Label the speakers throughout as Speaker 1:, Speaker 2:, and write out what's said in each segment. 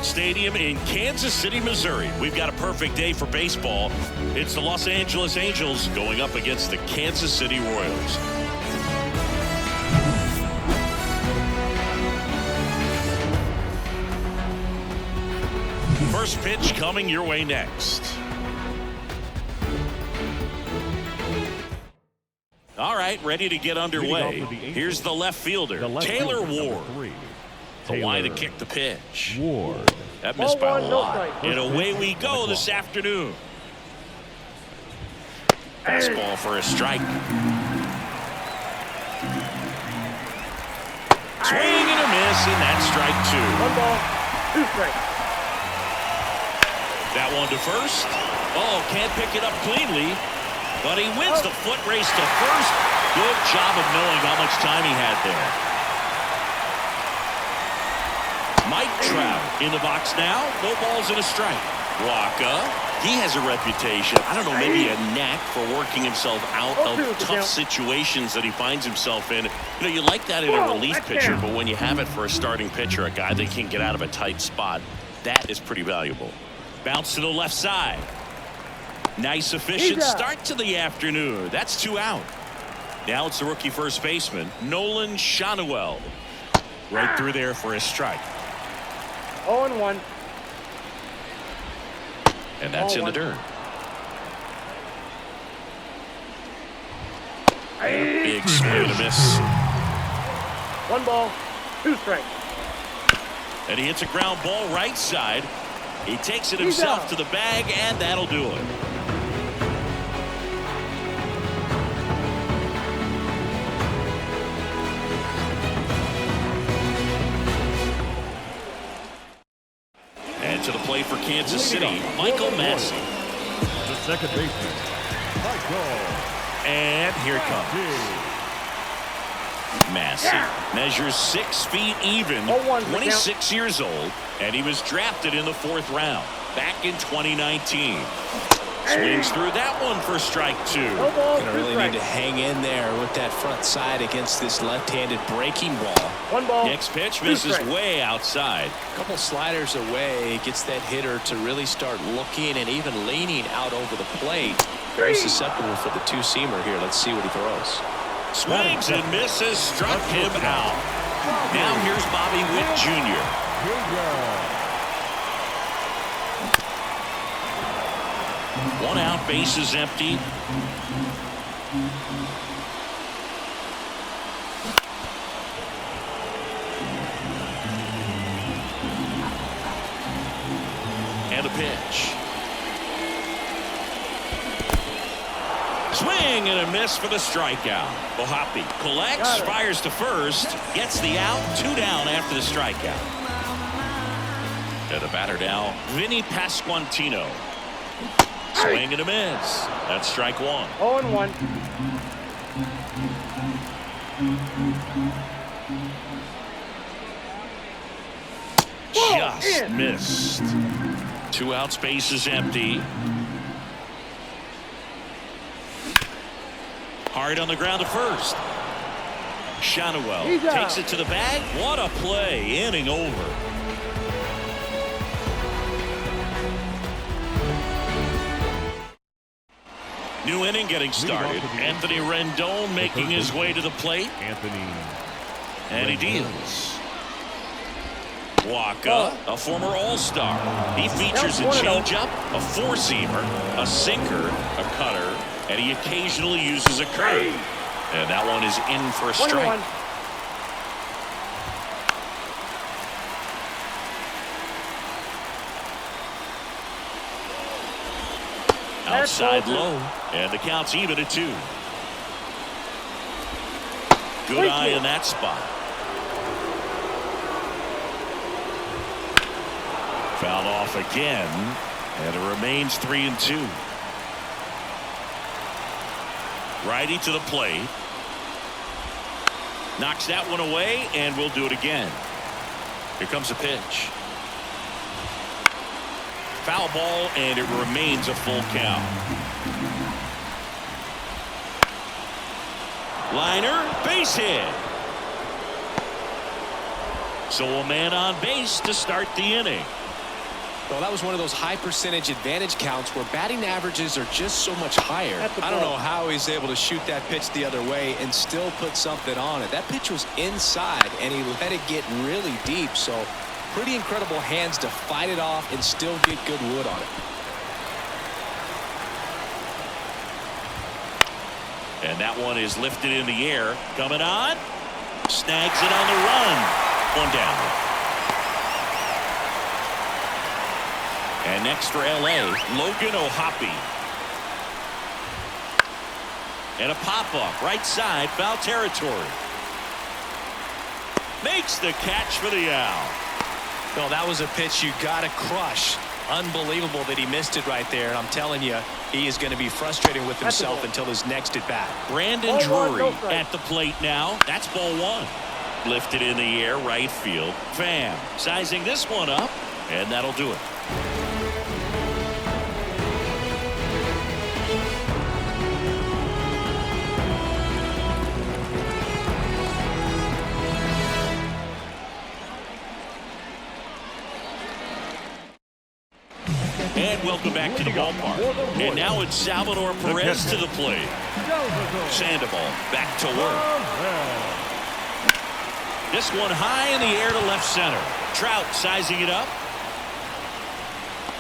Speaker 1: Stadium in Kansas City, Missouri. We've got a perfect day for baseball. It's the Los Angeles Angels going up against the Kansas City Royals. First pitch coming your way next. All right, ready to get underway. Here's the left fielder, Taylor Ward. The line to kick the pitch.
Speaker 2: Ward.
Speaker 1: That missed by a lot. And away we go this afternoon. Fastball for a strike. Swing and a miss, and that's strike two.
Speaker 3: 1 ball, 2 strikes.
Speaker 1: That one to first. Oh, can't pick it up cleanly. But he wins the foot race to first. Good job of knowing how much time he had there. Mike Trout in the box now. No balls and a strike. Waka, he has a reputation, I don't know, maybe a knack for working himself out of tough situations that he finds himself in. You know, you like that in a relief pitcher, but when you have it for a starting pitcher, a guy that can get out of a tight spot, that is pretty valuable. Bounce to the left side. Nice, efficient start to the afternoon. That's 2 out. Now it's the rookie first baseman, Nolan Schanuel. Right through there for a strike.
Speaker 3: 0-1.
Speaker 1: And that's in the dirt. Big swing and a miss.
Speaker 3: 1 ball, 2 strikes.
Speaker 1: And he hits a ground ball right side. He takes it himself to the bag, and that'll do it. And to the plate for Kansas City, Michael Massey.
Speaker 2: The second baseman, Michael.
Speaker 1: And here it comes. Massey measures 6 feet even, 26 years old, and he was drafted in the 4th round back in 2019. Swings through that one for strike 2.
Speaker 4: Gonna really need to hang in there with that front side against this left-handed breaking ball.
Speaker 3: 1 ball.
Speaker 1: Next pitch misses way outside.
Speaker 4: A couple sliders away gets that hitter to really start looking and even leaning out over the plate. Very susceptible for the two-seamer here. Let's see what he throws.
Speaker 1: Swings and misses, struck him out. Now here's Bobby Witt Jr. 1 out, bases empty. And a pitch. Swing and a miss for the strikeout. Ohapi collects, fires to first, gets the out, 2 down after the strikeout. And the batter now, Vinny Pasquantino. Swing and a miss. That's strike 1.
Speaker 3: 0-1.
Speaker 1: Just missed. 2 outs, bases empty. Hard on the ground to first. Schanuel takes it to the bag. What a play. Inning over. New inning getting started. Anthony Rendon making his way to the plate. And he deals. Waka, a former All-Star. He features a changeup, a four-seamer, a sinker, a cutter, and he occasionally uses a curve. And that one is in for a strike. Outside low, and the count's even at 2. Good eye in that spot. Fouled off again, and it remains 3-2. Righty to the plate. Knocks that one away, and we'll do it again. Here comes a pitch. Foul ball, and it remains a full count. Liner, base hit. So a man on base to start the inning.
Speaker 4: Well, that was one of those high percentage advantage counts where batting averages are just so much higher. I don't know how he's able to shoot that pitch the other way and still put something on it. That pitch was inside, and he let it get really deep. So pretty incredible hands to fight it off and still get good wood on it.
Speaker 1: And that one is lifted in the air. Coming on. Snags it on the run. One down. And next for L.A., Logan O'Hoppe. And a pop-up right side, foul territory. Makes the catch for the out.
Speaker 4: Well, that was a pitch you got to crush. Unbelievable that he missed it right there. I'm telling you, he is going to be frustrated with himself until his next at-bat.
Speaker 1: Brandon Drury at the plate now. That's ball one. Lifted in the air, right field. Pham sizing this one up, and that'll do it. And welcome back to the ballpark. And now it's Salvador Perez to the plate. Sandoval back to work. This one high in the air to left center. Trout sizing it up.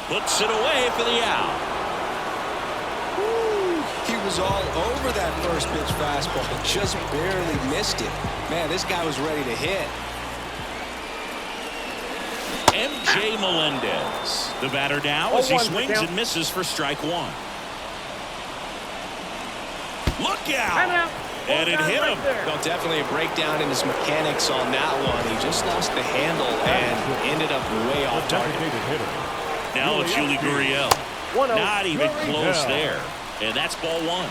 Speaker 1: Puts it away for the out.
Speaker 4: He was all over that first pitch fastball. Just barely missed it. Man, this guy was ready to hit.
Speaker 1: MJ Melendez, the batter now as he swings and misses for strike one. Look out! And it hit him.
Speaker 4: Well, definitely a breakdown in his mechanics on that one. He just lost the handle and ended up way off target.
Speaker 1: Now it's Yuli Gurriel. Not even close there. And that's ball one.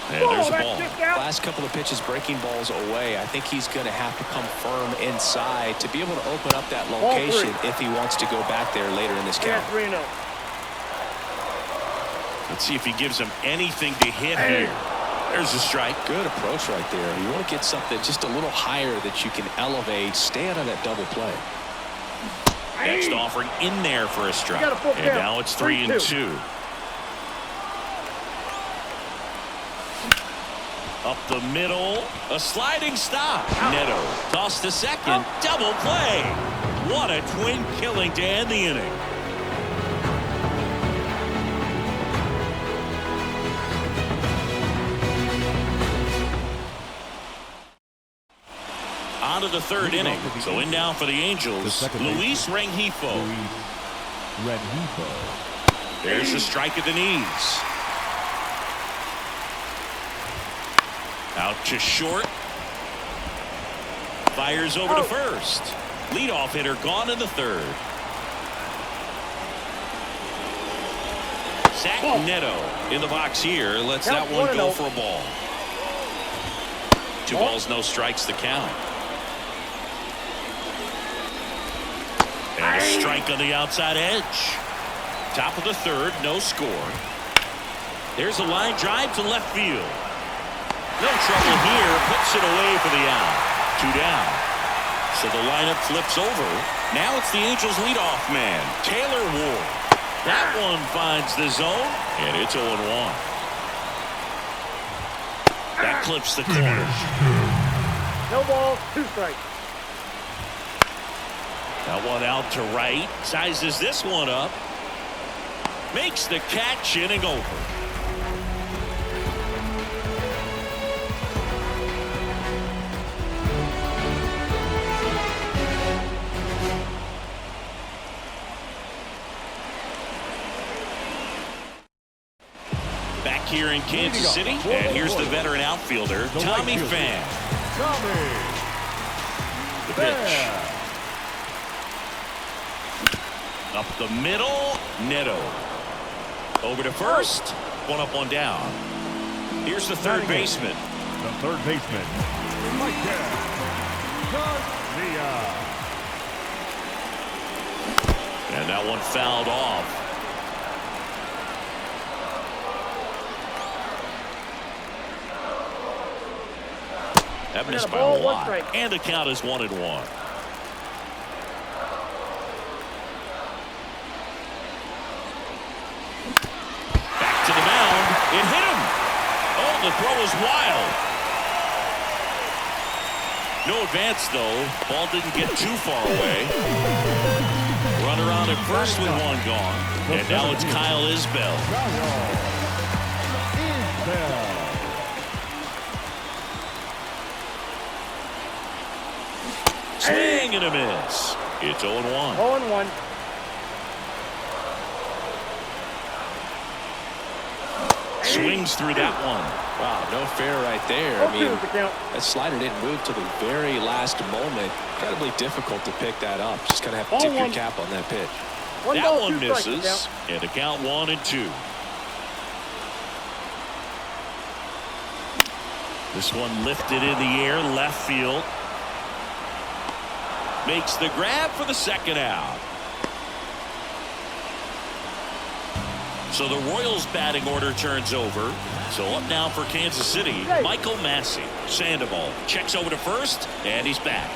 Speaker 1: And there's a ball.
Speaker 4: Last couple of pitches breaking balls away. I think he's going to have to come firm inside to be able to open up that location if he wants to go back there later in this count.
Speaker 1: Let's see if he gives him anything to hit here. There's a strike.
Speaker 4: Good approach right there. You want to get something just a little higher that you can elevate. Stay out of that double play.
Speaker 1: Next offering in there for a strike. And now it's 3-2. Up the middle, a sliding stop. Neto tossed to second, double play. What a twin killing to end the inning. On to the third inning. So in now for the Angels, Luis Rengifo. There's a strike at the knees. Out to short. Fires over to first. Leadoff hitter gone in the third. Zach Neto in the box here. Lets that one go for a ball. 2 balls, no strikes the count. And a strike on the outside edge. Top of the third, no score. There's a line drive to left field. No trouble here. Puts it away for the out. 2 down. So the lineup flips over. Now it's the Angels leadoff man, Taylor Ward. That one finds the zone, and it's 0-1. That clips the corner.
Speaker 3: No balls, 2 strikes.
Speaker 1: That one out to right. Sizes this one up. Makes the catch, inning over. Back here in Kansas City, and here's the veteran outfielder, Tommy Pham. The pitch. Up the middle, Neto. Over to first, 1 up, 1 down. Here's the third baseman.
Speaker 2: The third baseman,
Speaker 1: And that one fouled off. That missed by
Speaker 3: ball,
Speaker 1: a
Speaker 3: one
Speaker 1: lot.
Speaker 3: strike.
Speaker 1: And the count is 1-1. Back to the mound. It hit him. Oh, the throw is wild. No advance, though. Ball didn't get too far away. Runner on at first with one gone. And now it's Kyle Isbell. Swing and a miss. It's 0-1.
Speaker 3: 0-1.
Speaker 1: Swings through that one.
Speaker 4: Wow, no fair right there. I
Speaker 3: 0-2
Speaker 4: mean,
Speaker 3: is the count.
Speaker 4: that slider didn't move to the very last moment. Incredibly difficult to pick that up. Just kind of have to tip your cap on that pitch.
Speaker 3: One
Speaker 1: That
Speaker 3: ball,
Speaker 1: one
Speaker 3: 2 strikes,
Speaker 1: misses.
Speaker 3: count.
Speaker 1: And the count 1-2. This one lifted in the air, left field. Makes the grab for the second out. So the Royals batting order turns over. So up now for Kansas City, Michael Massey. Sandoval checks over to first, and he's back.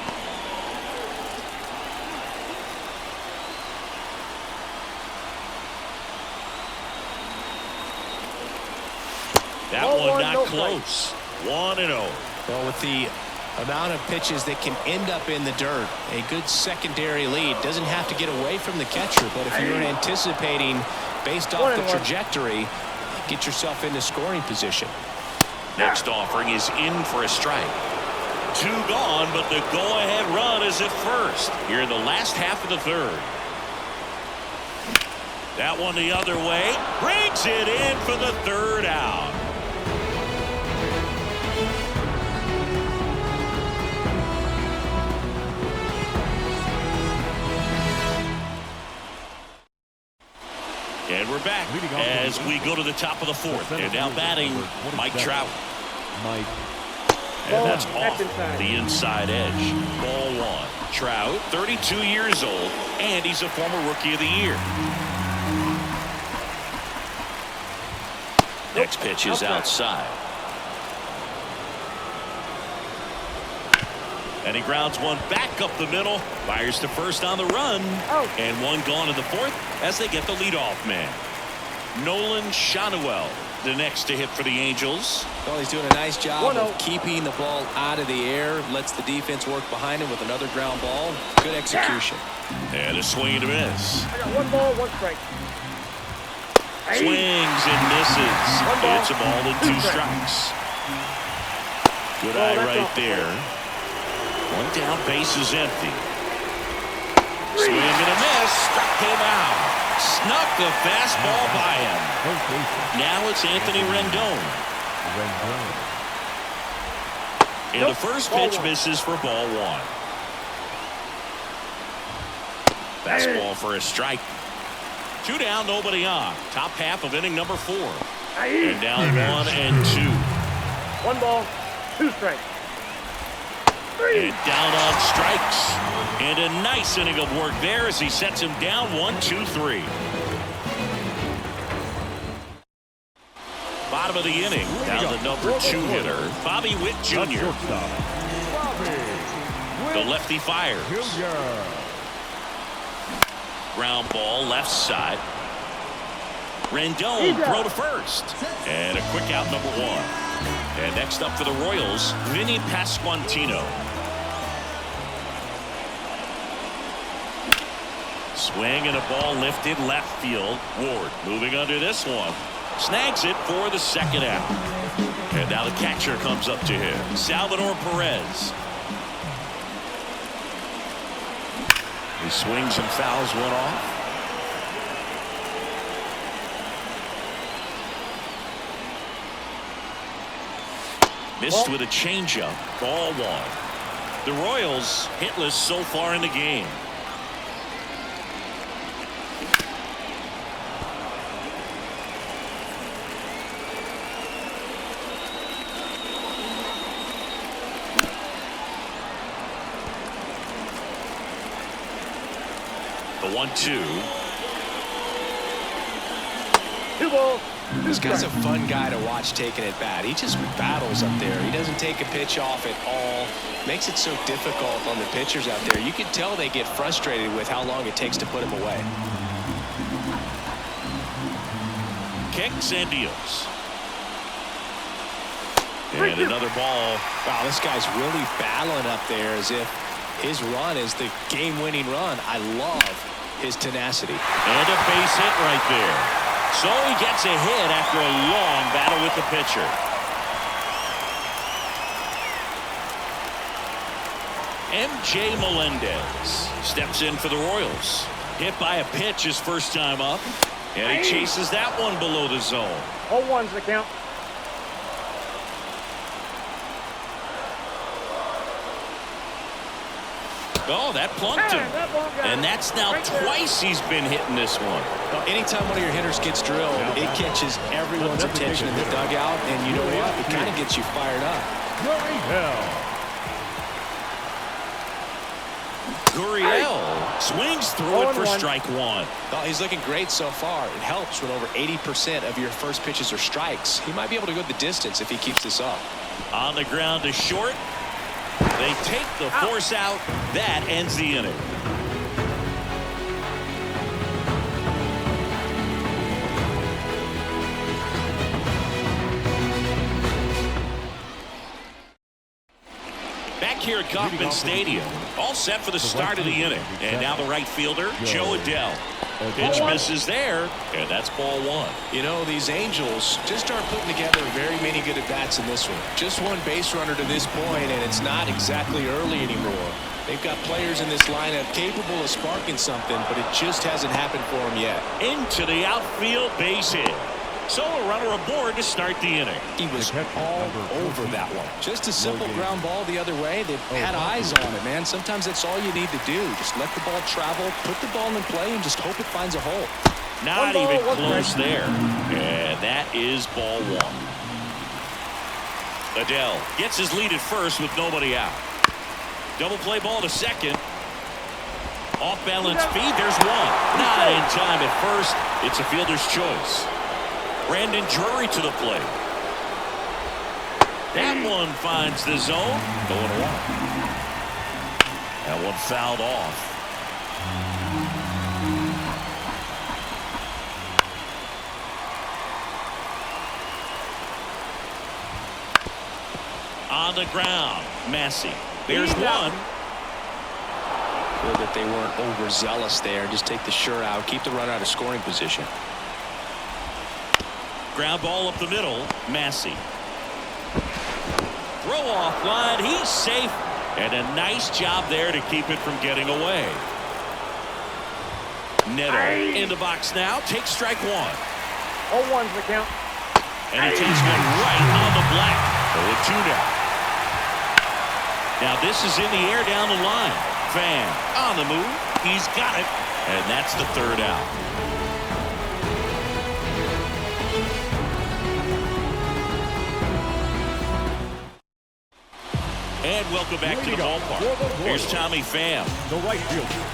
Speaker 1: That one not close. 1-0.
Speaker 4: Well, with the amount of pitches that can end up in the dirt, a good secondary lead doesn't have to get away from the catcher, but if you're anticipating based off the trajectory, get yourself into scoring position.
Speaker 1: Next offering is in for a strike. 2 gone, but the go-ahead run is at first here in the last half of the third. That one the other way, brings it in for the third out. And we're back as we go to the top of the fourth. And now batting, Mike Trout. And that's off the inside edge. Ball 1. Trout, 32 years old, and he's a former Rookie of the Year. Next pitch is outside. And he grounds one back up the middle. Fires to first on the run. And one gone in the fourth as they get the leadoff man. Nolan Schanuel, the next to hit for the Angels.
Speaker 4: Well, he's doing a nice job of keeping the ball out of the air. Lets the defense work behind him with another ground ball. Good execution.
Speaker 1: And a swing and a miss.
Speaker 3: I got 1 ball, 1 strike.
Speaker 1: Swings and misses. It's a ball and 2 strikes. Good eye right there. One down, base is empty. Swing and a miss. Struck him out. Snuck the fastball by him. Now it's Anthony Rendon. And the first pitch misses for ball 1. Fastball for a strike. 2 down, nobody on. Top half of inning number 4. And now 1-2.
Speaker 3: 1 ball, 2 strikes.
Speaker 1: And down on strikes. And a nice inning of work there as he sets him down 1-2-3. Bottom of the inning, down the number 2 hitter, Bobby Witt Jr. The lefty fires. Ground ball left side. Rendon throw to first. And a quick out number 1. And next up for the Royals, Vinny Pasquantino. Swing and a ball lifted left field. Ward moving under this one. Snags it for the second out. And now the catcher comes up to him. Salvador Perez. He swings and fouls one off. Missed with a changeup. Ball 1. The Royals hitless so far in the game. The 1-2.
Speaker 3: 2 balls,
Speaker 4: This guy's a fun guy to watch taking at bat. He just battles up there. He doesn't take a pitch off at all. Makes it so difficult on the pitchers out there. You can tell they get frustrated with how long it takes to put him away.
Speaker 1: Kicks and deals. And another ball.
Speaker 4: Wow, this guy's really battling up there as if his run is the game-winning run. I love his tenacity.
Speaker 1: And a base hit right there. So he gets a hit after a long battle with the pitcher. MJ Melendez steps in for the Royals. Hit by a pitch his first time up. And he chases that one below the zone.
Speaker 3: 0-1's the count.
Speaker 1: Oh, that plunked him. And that's now twice he's been hitting this one.
Speaker 4: Well, anytime one of your hitters gets drilled, it catches everyone's attention in the dugout. And you know what? It kind of gets you fired up.
Speaker 1: Gurriel swings through it for strike one.
Speaker 4: Well, he's looking great so far. It helps when over 80% of your first pitches are strikes. He might be able to go the distance if he keeps this up.
Speaker 1: On the ground to short. They take the force out. That ends the inning. Back here at Kauffman Stadium, all set for the start of the inning. And now the right fielder, Joe Adele. Pitch misses there, and that's ball one.
Speaker 4: You know, these Angels just aren't putting together very many good at-bats in this one. Just one base runner to this point, and it's not exactly early anymore. They've got players in this lineup capable of sparking something, but it just hasn't happened for them yet.
Speaker 1: Into the outfield, base hit. So a runner aboard to start the inning.
Speaker 4: He was all over that one. Just a simple ground ball the other way. They've had eyes on it, man. Sometimes that's all you need to do. Just let the ball travel, put the ball in play, and just hope it finds a hole.
Speaker 1: Not even close there. And that is ball one. Adele gets his lead at first with nobody out. Double play ball to second. Off balance feed. There's one. Not in time at first. It's a fielder's choice. Brandon Drury to the plate. That one finds the zone. Going away. That one fouled off. On the ground, Massey. There's one.
Speaker 4: Good that they weren't overzealous there. Just take the sure out. Keep the runner out of scoring position.
Speaker 1: Ground ball up the middle. Massey. Throw off line. He's safe. And a nice job there to keep it from getting away. Neto in the box now. Takes strike one.
Speaker 3: 0-1's the count.
Speaker 1: And he takes one right on the black. 0-2 now. Now this is in the air down the line. Fan on the move. He's got it. And that's the third out. And welcome back to the ballpark. Here's Tommy Pham.
Speaker 2: The right fielder,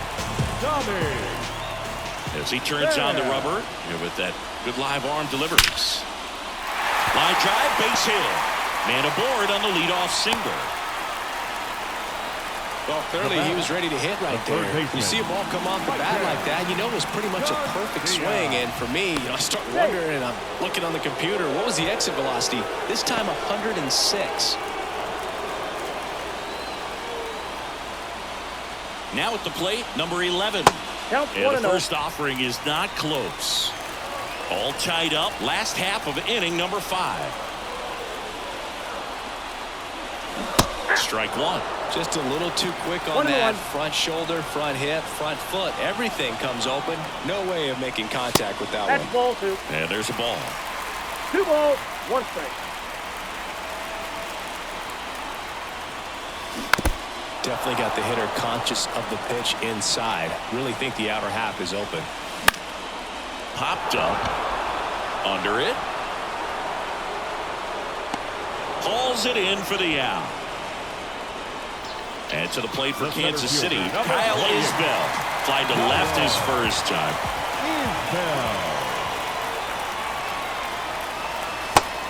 Speaker 2: Tommy.
Speaker 1: As he turns on the rubber with that good live arm deliveries. Line drive, base hit. Man aboard on the leadoff single.
Speaker 4: Well, clearly he was ready to hit right there. You see a ball come off the bat like that, you know it was pretty much a perfect swing. And for me, I start wondering, and I'm looking on the computer, what was the exit velocity? This time 106.
Speaker 1: Now at the plate, number 11.
Speaker 3: Count
Speaker 1: And the first offering is not close. All tied up. Last half of inning number 5. Strike one.
Speaker 4: Just a little too quick on that. Front shoulder, front hip, front foot. Everything comes open. No way of making contact with that one.
Speaker 3: That's ball two.
Speaker 1: And there's a ball.
Speaker 3: 2 balls, 1 strike.
Speaker 4: Definitely got the hitter conscious of the pitch inside. Really think the outer half is open.
Speaker 1: Popped up. Under it. Hauls it in for the out. And to the plate for Kansas City, Kyle Isbell. Fly to left his first time.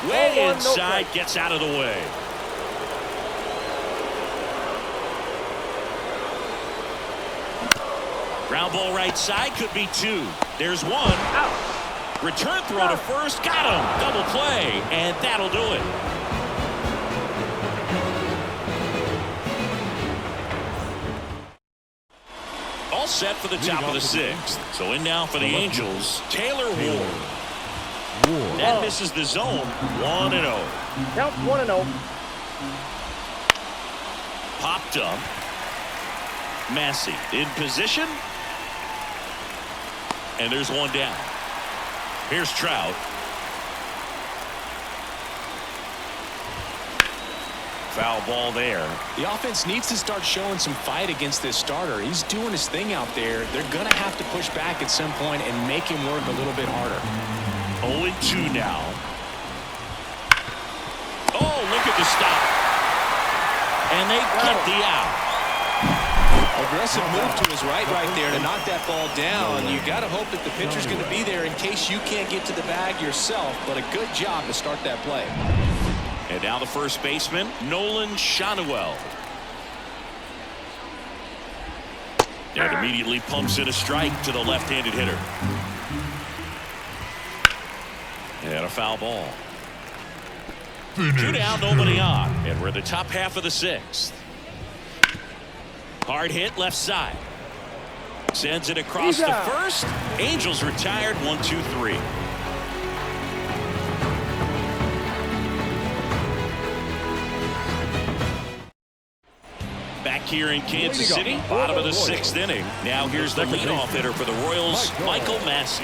Speaker 1: Way
Speaker 3: 1, no
Speaker 1: inside,
Speaker 3: strike.
Speaker 1: gets out of the way. Ground ball right side, could be 2. There's 1.
Speaker 3: Out.
Speaker 1: Return throw to first, got him. Double play, and that'll do it. All set for the top of the 6th. So in now for the Angels, Taylor Ward. That misses the zone. 1-0.
Speaker 3: Count 1-0.
Speaker 1: Popped up. Massey in position. And there's 1 down. Here's Trout. Foul ball there.
Speaker 4: The offense needs to start showing some fight against this starter. He's doing his thing out there. They're going to have to push back at some point and make him work a little bit harder.
Speaker 1: 0-2 now. Oh, look at the stop. And they get the out.
Speaker 4: Aggressive move to his right there to knock that ball down. You got to hope that the pitcher's going to be there in case you can't get to the bag yourself, but a good job to start that play.
Speaker 1: And now the first baseman, Nolan Shanuel. And immediately pumps in a strike to the left-handed hitter. And a foul ball. 2 down, nobody on. And we're in the top half of the 6th. Hard hit left side. Sends it across the first. Angels retired. 1-2-3. Back here in Kansas City, bottom of the 6th inning. Now here's the leadoff hitter for the Royals, Michael Massey.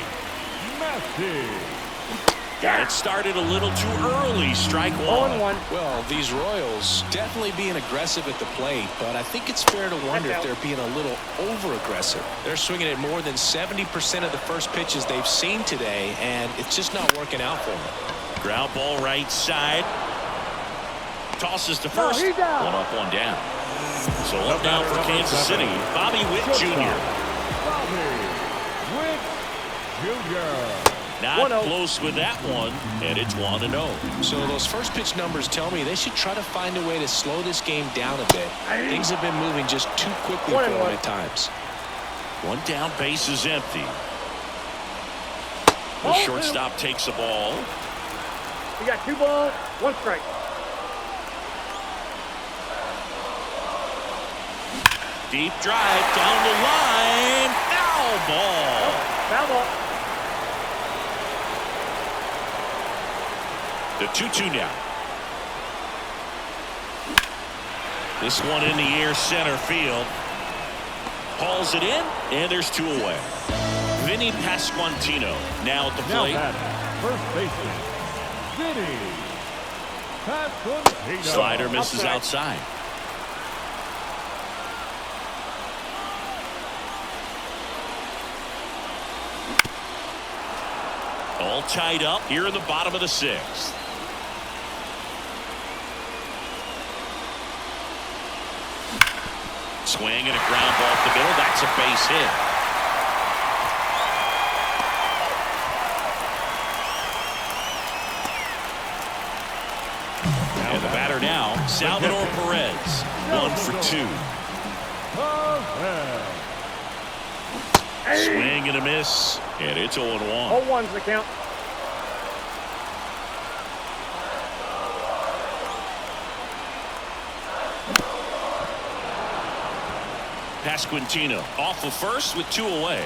Speaker 1: Got it started a little too early. Strike 1.
Speaker 3: 1-1.
Speaker 4: Well, these Royals definitely being aggressive at the plate, but I think it's fair to wonder if they're being a little over-aggressive. They're swinging at more than 70% of the first pitches they've seen today, and it's just not working out for them.
Speaker 1: Ground ball right side. Tosses to first. 1 up, 1 down. So up now for Kansas City, Bobby Witt Jr.
Speaker 2: Witt Jr.
Speaker 1: Not close with that one, and it's 1-0.
Speaker 4: So those first pitch numbers tell me they should try to find a way to slow this game down a bit. Things have been moving just too quickly for them at times.
Speaker 1: 1 down, base is empty. The shortstop takes the ball.
Speaker 3: You got 2 balls, 1 strike.
Speaker 1: Deep drive down the line. Foul ball.
Speaker 3: Foul ball.
Speaker 1: The 2-2 now. This one in the air, center field. Hauls it in, and there's 2 away. Vinny Pasquantino now at the plate.
Speaker 2: First baseman, Vinny Pasquantino.
Speaker 1: Slider misses outside. All tied up here in the bottom of the 6th. Swing and a ground ball up the middle. That's a base hit. And the batter now, Salvador Perez. 1 for 2. Swing and a miss, and it's 0-1.
Speaker 3: 0-1's the count.
Speaker 1: Pasquantino off of first with 2 away.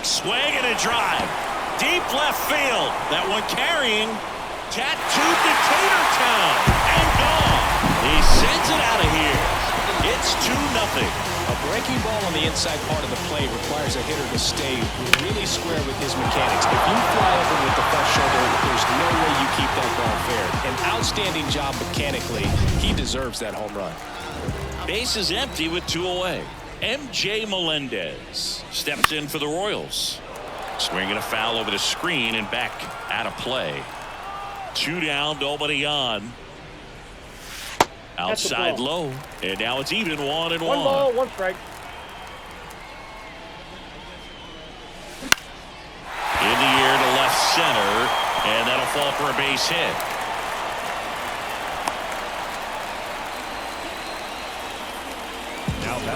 Speaker 1: Swing and a drive. Deep left field. That one carrying. Tattooed to Tatertown. And gone. He sends it out of here. It's 2-0.
Speaker 4: A breaking ball on the inside part of the plate requires a hitter to stay really square with his mechanics. If you fly over with the front shoulder, there's no way you keep that ball fair. An outstanding job mechanically. He deserves that home run.
Speaker 1: Base is empty with 2 away. MJ Melendez steps in for the Royals. Swinging a foul over the screen and back out of play. 2 down, nobody on. Outside low, and now it's even 1-1.
Speaker 3: 1 ball, 1 strike.
Speaker 1: In the air to left center, and that'll fall for a base hit.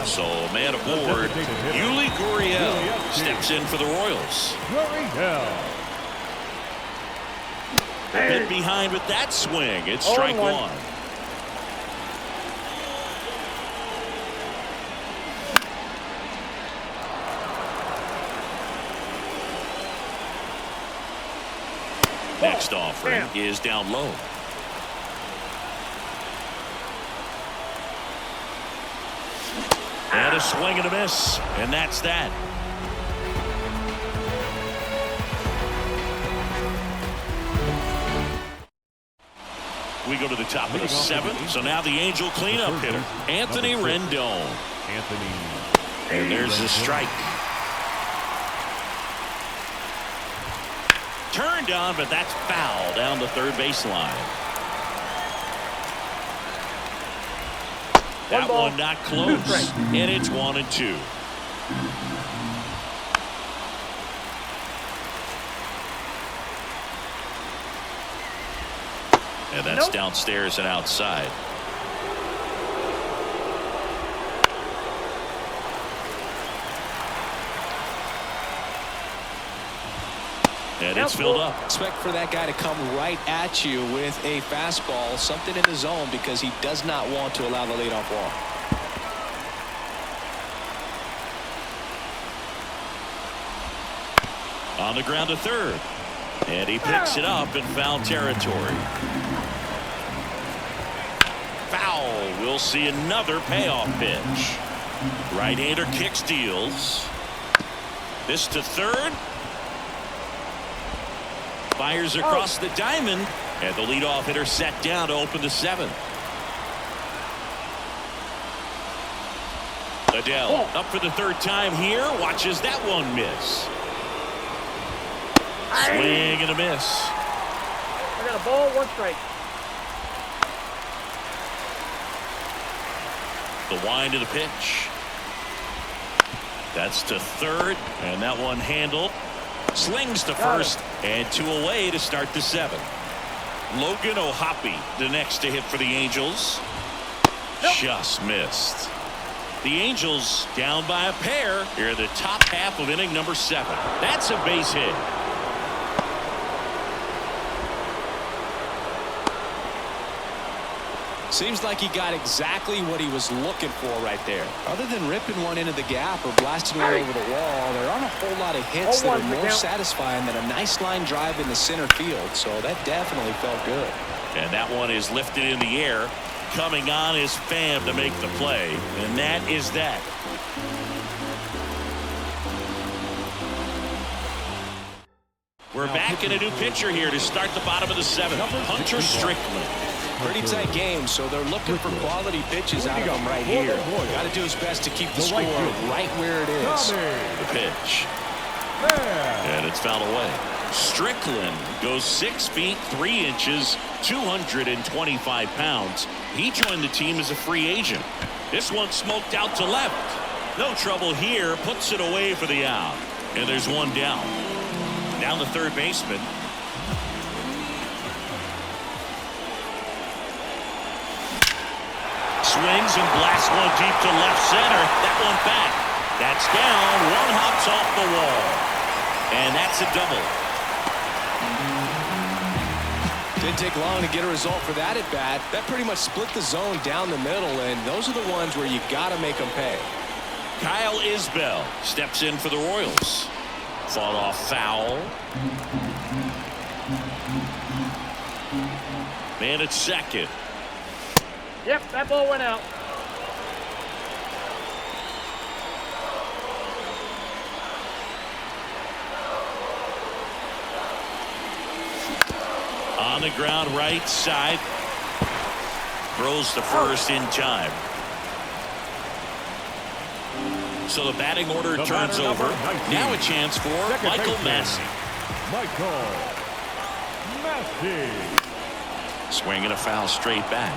Speaker 1: So man aboard, Yuli Gurriel steps in for the Royals. A bit behind with that swing. It's strike one. Next offering is down low. And a swing and a miss, and that's that. We go to the top of the seventh. So now the Angel cleanup hitter, Anthony Rendon. And there's the strike. Turned on, but that's foul down the third baseline. That one not close, and it's 1-2. And that's downstairs and outside. And it's filled up.
Speaker 4: Expect for that guy to come right at you with a fastball, something in the zone, because he does not want to allow the leadoff walk.
Speaker 1: On the ground to third. And he picks it up in foul territory. Foul. We'll see another payoff pitch. Right-hander kick steals. This to third. Fires across the diamond, and the leadoff hitter set down to open the seventh. Adele up for the third time here. Watches that one miss. Swing and a miss.
Speaker 3: I got a ball, 1 strike.
Speaker 1: The wind of the pitch. That's to third, and that one handled. Slings to first, and 2 away to start the seventh. Logan O'Hoppe, the next to hit for the Angels. Just missed. The Angels down by a pair here in the top half of inning number 7. That's a base hit.
Speaker 4: Seems like he got exactly what he was looking for right there. Other than ripping one into the gap or blasting one over the wall, there aren't a whole lot of hits that are more satisfying than a nice line drive in the center field. So that definitely felt good.
Speaker 1: And that one is lifted in the air. Coming on is Pham to make the play. And that is that. We're back in a new pitcher here to start the bottom of the 7th. Hunter Strickland.
Speaker 4: Pretty tight game, so they're looking for quality pitches out of him right here. Got to do his best to keep the score right where it is.
Speaker 1: The pitch. And it's fouled away. Strickland goes 6 feet 3 inches, 225 pounds. He joined the team as a free agent. This one smoked out to left. No trouble here. Puts it away for the out. And there's one down. Down the third baseman. Swings and blasts one deep to left center. That one back. That's down. One hops off the wall. And that's a double.
Speaker 4: Didn't take long to get a result for that at bat. That pretty much split the zone down the middle, and those are the ones where you got to make them pay.
Speaker 1: Kyle Isbell steps in for the Royals. Fought off foul. Man at second.
Speaker 3: Yep, that ball went out.
Speaker 1: On the ground right side. Throws to first in time. So the batting order turns over. Now a chance for Michael Massey. Swing and a foul straight back.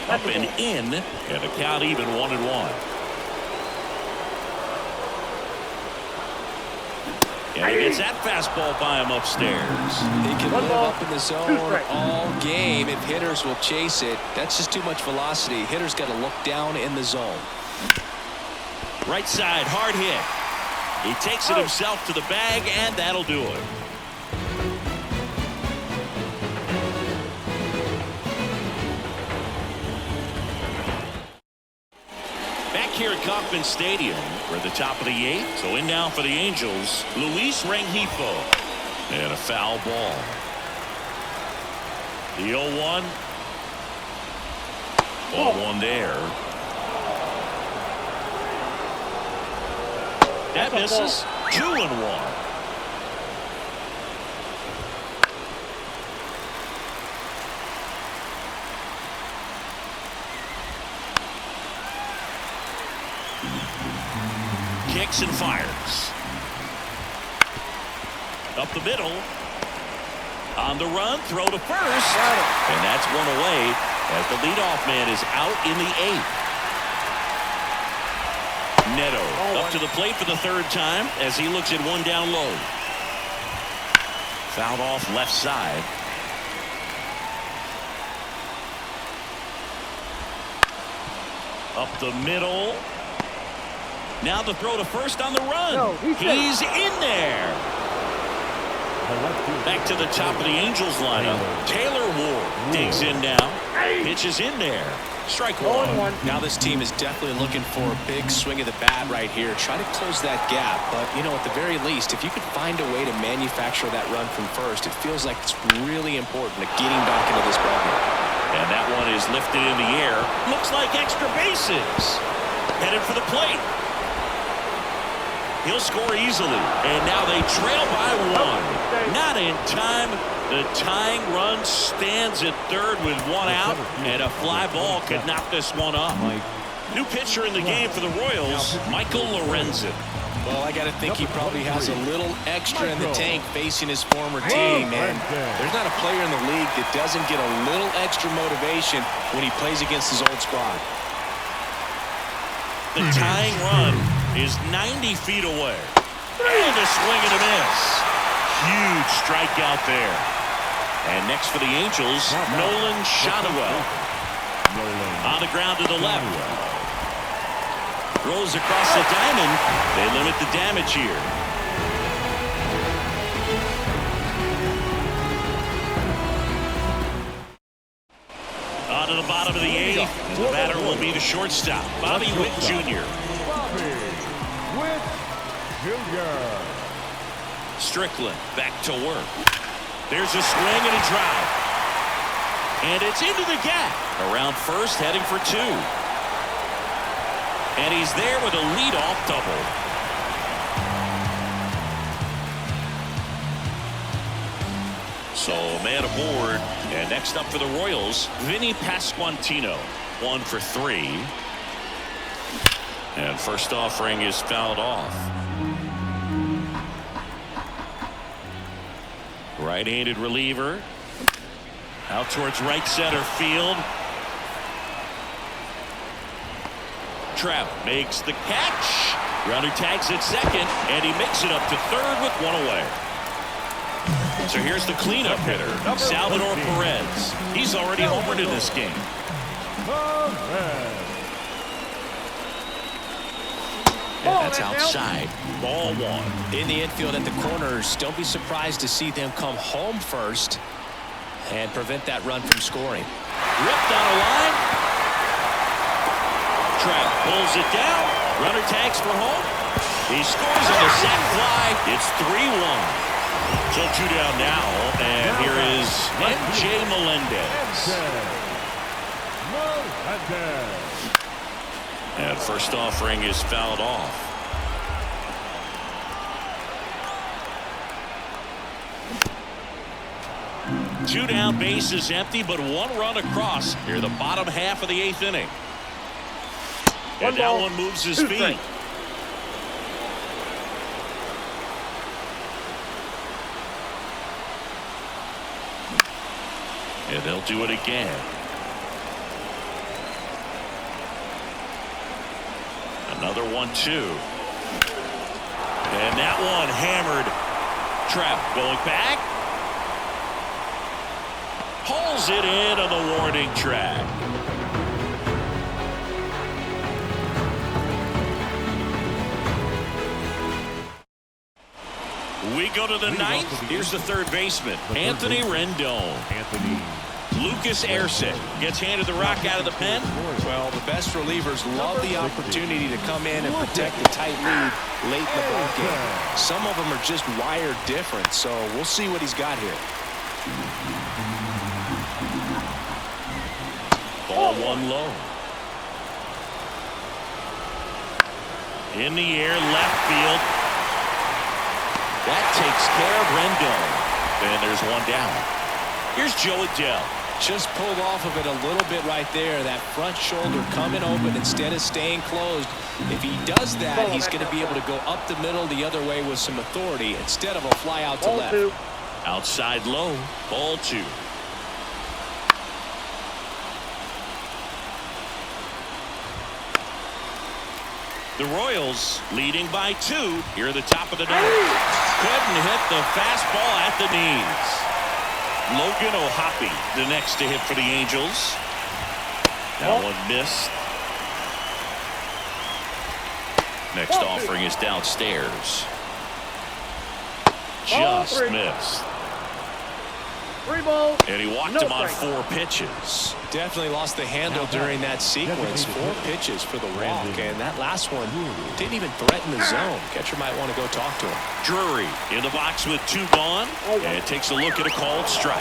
Speaker 1: Up and in, and a count even 1-1. And he gets that fastball by him upstairs.
Speaker 4: He can
Speaker 3: One
Speaker 4: live
Speaker 3: ball,
Speaker 4: up in the
Speaker 3: 2
Speaker 4: zone
Speaker 3: strikes.
Speaker 4: all game if hitters will chase it. That's just too much velocity. Hitters got to look down in the zone.
Speaker 1: Right side, hard hit. He takes it himself to the bag, and that'll do it. Back here at Kauffman Stadium, we're at the top of the 8th. So in now for the Angels, Luis Rengifo. And a foul ball. The 0-1. Ball 1 there. That misses. 2-1. Kicks and fires. Up the middle. On the run, throw to first. And that's one away as the leadoff man is out in the 8th. Neto up to the plate for the 3rd time as he looks at one down low. Fouled off left side. Up the middle. Now the throw to first on the run.
Speaker 3: No,
Speaker 1: he's in there. Back to the top of the Angels lineup. Taylor Ward digs in now. Pitches in there. Strike 1.
Speaker 4: Now this team is definitely looking for a big swing of the bat right here. Try to close that gap. But, you know, at the very least, if you could find a way to manufacture that run from first, it feels like it's really important to getting back into this ballgame.
Speaker 1: And that one is lifted in the air. Looks like extra bases. Headed for the plate. He'll score easily. And now they trail by 1. Not in time. The tying run stands at 3rd with 1 out. And a fly ball could knock this one up. New pitcher in the game for the Royals, Michael Lorenzen.
Speaker 4: Well, I got to think he probably has a little extra in the tank facing his former team. And there's not a player in the league that doesn't get a little extra motivation when he plays against his old squad.
Speaker 1: The tying run is 90 feet away. And a swing and a miss. Huge strikeout there. And next for the Angels, Nolan Shotwell. On the ground to the left. Throws across the diamond. They limit the damage here. On to the bottom of the 8th. And the batter will be the shortstop, Bobby Witt Jr.
Speaker 2: Bobby Witt Jr.
Speaker 1: Strickland back to work. There's a swing and a drive. And it's into the gap. Around first, heading for 2. And he's there with a leadoff double. So man aboard. And next up for the Royals, Vinny Pasquantino. 1 for 3. And first offering is fouled off. Right-handed reliever. Out towards right center field. Trout makes the catch. Runner tags at 2nd, and he makes it up to 3rd with 1 away. So here's the cleanup hitter, Salvador Perez. He's already homered in this game. And that's outside. Ball 1.
Speaker 4: In the infield at the corners, don't be surprised to see them come home first and prevent that run from scoring.
Speaker 1: Ripped on a line. Trout pulls it down. Runner tags for home. He scores on a sac fly. It's 3-1. So 2 down now, and here is M.J. Melendez. And first offering is fouled off. Two down, base is empty, but 1 run across here the bottom half of the 8th inning. And now one moves his feet. And they'll do it again. Another 1-2. And that one hammered Trout going back. Pulls it in on the warning track. We go to the ninth. Here's the third baseman, Anthony Rendon. Lucas Erceg gets handed the rock out of the pen.
Speaker 4: Well, the best relievers love the opportunity to come in and protect a tight lead late in the ball game. Some of them are just wired different, so we'll see what he's got here.
Speaker 1: Ball one low. In the air, left field. That takes care of Rendon. And there's one down. Here's Joe Adele.
Speaker 4: Just pulled off of it a little bit right there. That front shoulder coming open instead of staying closed. If he does that, he's going to be able to go up the middle the other way with some authority instead of a fly out to left.
Speaker 1: Outside low. Ball two. The Royals leading by 2 here at the top of the ninth. Couldn't hit the fastball at the knees. Logan O'Hoppe the next to hit for the Angels. That one missed. Next offering is downstairs. Just missed.
Speaker 3: 3 balls.
Speaker 1: And he walked him on 4 pitches.
Speaker 4: Definitely lost the handle during that sequence. 4 pitches for the walk, and that last one didn't even threaten the zone. Catcher might want to go talk to him.
Speaker 1: Drury in the box with 2 gone, and takes a look at a called strike.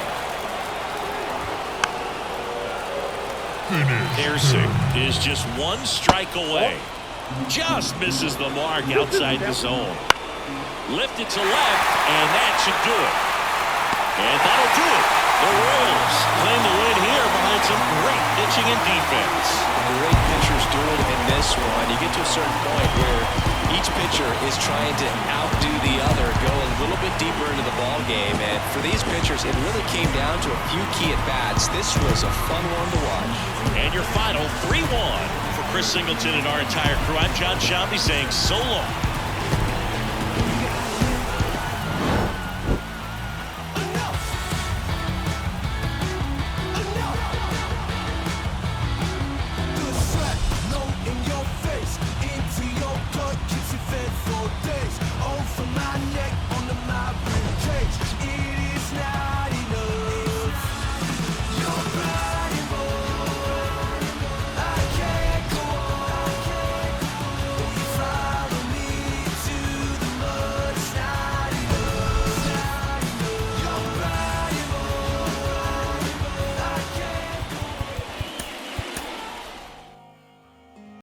Speaker 1: Erceg is just 1 strike away. Just misses the mark outside the zone. Lifted to left, and that should do it. And that'll do it. The Royals claim the win here behind some great pitching and defense.
Speaker 4: Great pitchers duel in this one. You get to a certain point where each pitcher is trying to outdo the other, go a little bit deeper into the ball game. And for these pitchers, it really came down to a few key at-bats. This was a fun one to watch.
Speaker 1: And your final 3-1 for Chris Singleton and our entire crew. I'm John Shambi saying so long.
Speaker 5: It is not enough. Your